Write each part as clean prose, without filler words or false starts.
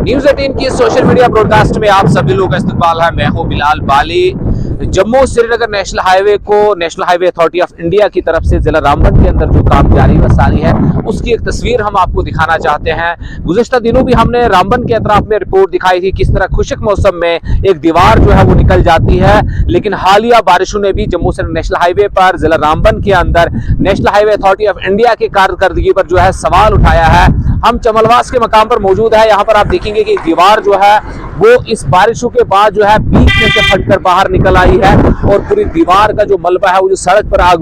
News 18 की social media broadcast में आप सभी लोगों का इस्तकबाल है। मैं हूं बिलाल बाली। जम्मू श्रीनगर नेशनल हाईवे को national highway authority of India की तरफ से जिला रामबन के अंदर जो काम जारी व सारी है उसकी एक तस्वीर हम आपको दिखाना चाहते हैं। गुज़िश्ता दिनों भी हमने रामबन के अतराफ में रिपोर्ट दिखाई थी किस तरह खुशक मौसम में एक दीवार जो है वो निकल जाती है, लेकिन हालिया बारिशों ने भी जम्मू श्रीनगर नेशनल हाईवे पर जिला रामबन के अंदर national highway authority of India की कारकर्दगी पर जो है सवाल उठाया है। हम चमलवास के मकाम पर मौजूद है। यहाँ पर आप देखेंगे कि दीवार जो है वो इस बारिशों के बाद जो है बीच में से फटकर बाहर निकल आई है और पूरी दीवार का जो मलबा है वो जो सड़क पर आ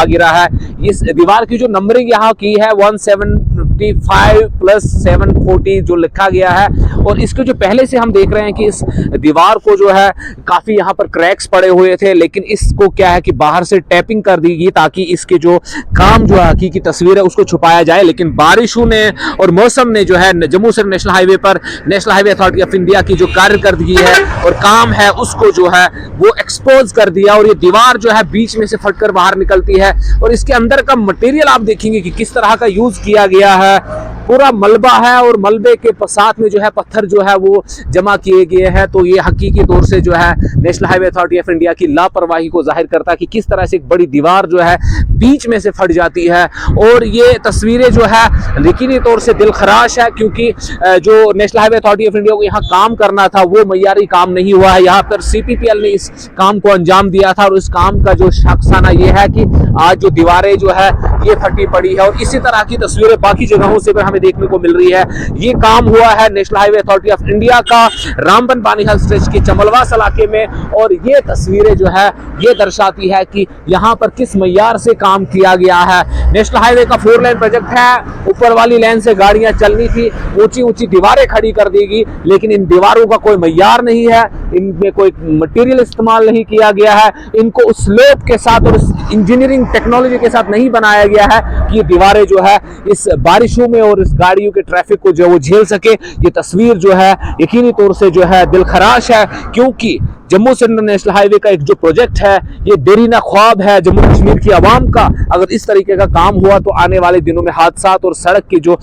गिरा है। इस दीवार की जो नंबरिंग यहाँ की है 175+740 जो लिखा गया है, और इसके जो पहले से हम देख रहे हैं कि इस दीवार को जो है काफी यहाँ पर क्रैक्स पड़े हुए थे, लेकिन इसको क्या है कि बाहर से टैपिंग कर दी गई ताकि इसके जो काम जो हकीकी तस्वीर है उसको छुपाया जाए। लेकिन बारिशों ने और मौसम ने जो है जम्मू श्रीनगर नेशनल हाईवे पर national highway authority of India की जो कारकर्दगी है और काम है उसको जो है वो एक्सपोज कर दिया, और ये दीवार जो है बीच में से फटकर बाहर निकलती है। और इसके अंदर का मटेरियल आप देखेंगे कि किस तरह का यूज किया गया है। पूरा मलबा है और मलबे के साथ में जो है पत्थर जो है वो जमा किए गए हैं। तो ये हकीकी तौर से जो है national highway authority of India की लापरवाही को जाहिर करता है कि किस तरह से एक बड़ी दीवार जो है बीच में से फट जाती है। और ये तस्वीरें जो है यकीनी तौर से दिल खराश है, क्योंकि जो national highway authority of India को यहाँ काम करना था वो मय्यारी काम नहीं हुआ है। यहाँ पर CPPL ने इस काम को अंजाम दिया था, और इस काम का जो शख्साना ये है कि आज जो दीवारें जो है ये फटी पड़ी है। और इसी तरह की तस्वीरें बाकी जगहों से हमें देखने को मिल रही है। ये काम हुआ है national highway authority of India का रामबन बानीहाल स्ट्रेच के चमलवास इलाके में, और ये तस्वीरें जो है ये दर्शाती है कि यहाँ पर किस मय्यार से काम किया गया है। नेशनल हाईवे का 4 लेन प्रोजेक्ट है। ऊपर वाली लेन से गाड़ियां चलनी थी, ऊंची ऊंची दीवारें खड़ी कर देगी, लेकिन इन दीवारों का कोई मय्यार नहीं है, इनमें कोई मटेरियल इस्तेमाल नहीं किया गया है, इनको उस स्लोप के साथ और उस इंजीनियरिंग टेक्नोलॉजी के साथ नहीं बनाया गया है कि ये दीवारें जो है इस बारिशों में और इस गाड़ियों के ट्रैफिक को जो वो झेल सके। ये तस्वीर जो है यकीनी तौर से जो है दिल खराश है, क्योंकि जम्मू श्रीनगर नेशनल हाईवे का एक जो प्रोजेक्ट है ये देरीना ख्वाब है जम्मू कश्मीर की आवाम का। अगर इस तरीके का काम हुआ तो आने वाले दिनों में हादसात और सड़क की जो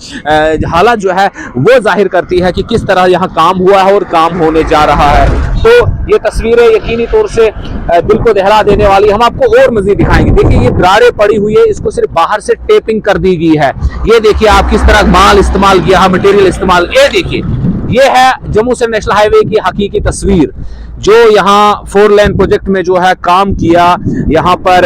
हालत जो है वो जाहिर करती है कि किस तरह यहाँ काम हुआ है और काम होने जा रहा है। तो ये तस्वीरें यकीनी तौर से दिल को दहला देने वाली। हम आपको और मजीद दिखाएंगे। देखिए ये दरारें पड़ी हुई है, इसको सिर्फ बाहर से टेपिंग कर दी गई है। ये देखिए आप किस तरह माल इस्तेमाल किया है, मटेरियल इस्तेमाल। ये देखिए ये है जम्मू श्रीनगर नेशनल हाईवे की हकीकी तस्वीर। जो यहाँ 4 लेन प्रोजेक्ट में जो है काम किया, यहाँ पर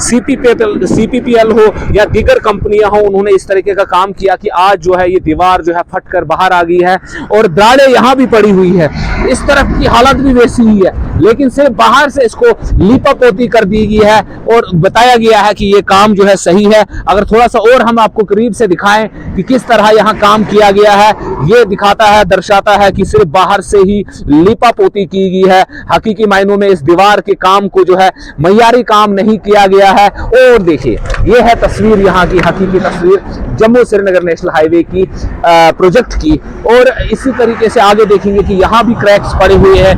CPPL हो या दीगर कंपनियां हो, उन्होंने इस तरीके का काम किया कि आज जो है ये दीवार जो है फटकर बाहर आ गई है और दरारें यहाँ भी पड़ी हुई है। इस तरफ की हालत भी वैसी ही है, लेकिन सिर्फ बाहर से इसको लीपा पोती कर दी गई है और बताया गया है कि ये काम जो है सही है। अगर थोड़ा सा और हम आपको करीब से दिखाएं कि किस तरह यहाँ काम किया गया है, ये दिखाता है, दर्शाता है कि सिर्फ बाहर से ही लीपा पोती की गई है। हकीकी मायनों में इस दीवार के काम को जो है मय्यारी काम नहीं किया गया है। और देखिए ये है तस्वीर यहाँ की हकीकी तस्वीर जम्मू श्रीनगर नेशनल हाईवे की प्रोजेक्ट की। और इसी तरीके से आगे देखेंगे कि यहाँ भी क्रैक्स पड़े हुए हैं,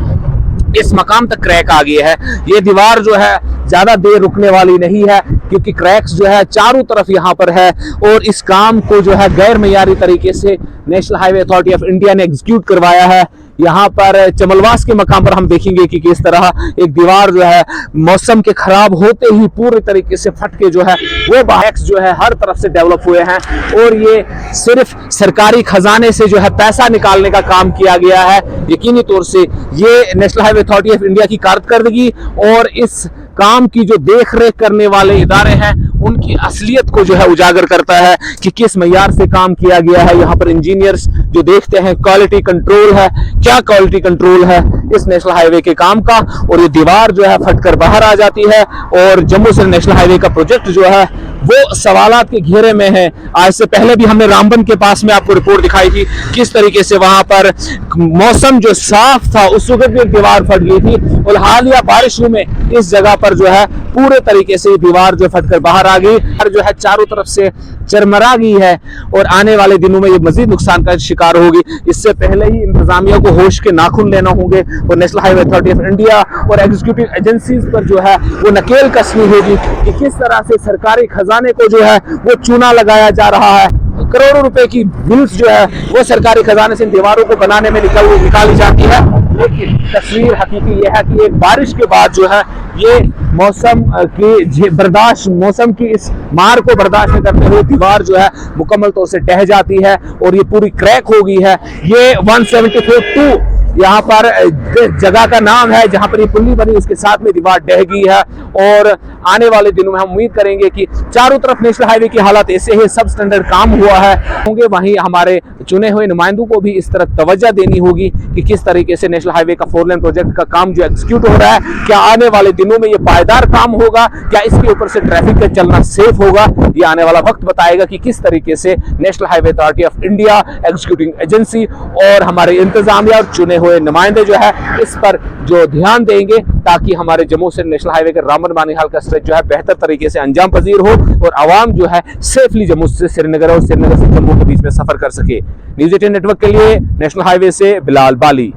इस मकाम तक क्रैक आ गया है। ये दीवार जो है ज्यादा देर रुकने वाली नहीं है, क्योंकि क्रैक्स जो है चारों तरफ यहाँ पर है, और इस काम को जो है गैर मय्यारी तरीके से national highway authority of India ने एग्जीक्यूट करवाया है। यहाँ पर चमलवास के मकाम पर हम देखेंगे कि किस तरह एक दीवार जो है मौसम के खराब होते ही पूरे तरीके से फट के जो है वो बैक्स जो है हर तरफ से डेवलप हुए हैं। और ये सिर्फ सरकारी खजाने से जो है पैसा निकालने का काम किया गया है। यकीनी तौर से ये national highway authority of India की कारकर्दगी और इस काम की जो देख रेख करने वाले इदारे हैं उनकी असलियत को जो है उजागर करता है कि किस मय्यार से काम किया गया है। यहाँ पर इंजीनियर्स जो देखते हैं क्वालिटी कंट्रोल है, क्या क्वालिटी कंट्रोल है इस नेशनल हाईवे के काम का, और ये दीवार जो है फटकर बाहर आ जाती है। और जम्मू श्रीनगर नेशनल हाईवे का प्रोजेक्ट जो है वो सवालात के घेरे में है। आज से पहले भी हमने रामबन के पास में आपको रिपोर्ट दिखाई थी किस तरीके से वहां पर मौसम जो साफ था उस वक्त भी दीवार फट गई थी, और हालिया बारिशों में इस जगह पर जो है पूरे तरीके से दीवार जो फटकर बाहर आ गई और जो है चारों तरफ से चरमरा गई है, और आने वाले दिनों में ये मजीद नुकसान का शिकार होगी। इससे पहले ही इंतजामिया को होश के नाखून लेना होंगे, और national highway authority of India और एग्जीक्यूटिव एजेंसीज पर जो है वो नकेल कसनी होगी कि किस तरह से सरकारी खजाने को जो है वो चूना लगाया जा रहा है। करोड़ों रुपए की बिल्स जो है वो सरकारी खजाने से इन दीवारों को बनाने में निकाली जाती है। लेकिन तस्वीर हकीकी ये है कि एक बारिश के बाद जो है ये मौसम की इस मार को बर्दाश्त नहीं करते हुए दीवार जो है मुकम्मल तौर से ढह जाती है और ये पूरी क्रैक हो गई है। ये 174-2 यहाँ पर जगह का नाम है जहां पर ये पुल्ली बनी, उसके साथ में दीवार ढह गई है। और आने वाले दिनों में हम उम्मीद करेंगे कि चारों तरफ नेशनल हाईवे की हालत ऐसे ही सब स्टैंडर्ड काम हुआ है होंगे, वहीं हमारे चुने हुए नुमाइंदों को भी इस तरफ तवज्जो देनी होगी कि किस तरीके से नेशनल हाईवे का 4 लेन प्रोजेक्ट का काम जो एग्जीक्यूट हो रहा है, क्या आने वाले दिनों में ये पायदार काम होगा, क्या इसके ऊपर से ट्रैफिक का चलना सेफ होगा। ये आने वाला वक्त बताएगा कि किस तरीके से national highway authority of India, executive agency और हमारे इंतजामिया और चुने हुए नुमाइंदे जो है इस पर जो ध्यान देंगे ताकि हमारे जम्मू से नेशनल हाईवे के रामबन बानीहाल का स्ट्रेच जो है बेहतर तरीके से अंजाम पजीर हो और आवाम जो है सेफली जम्मू से श्रीनगर और श्रीनगर से जम्मू के बीच में सफर कर सके। न्यूज़ 18 नेटवर्क के लिए नेशनल हाईवे से बिलाल बाली।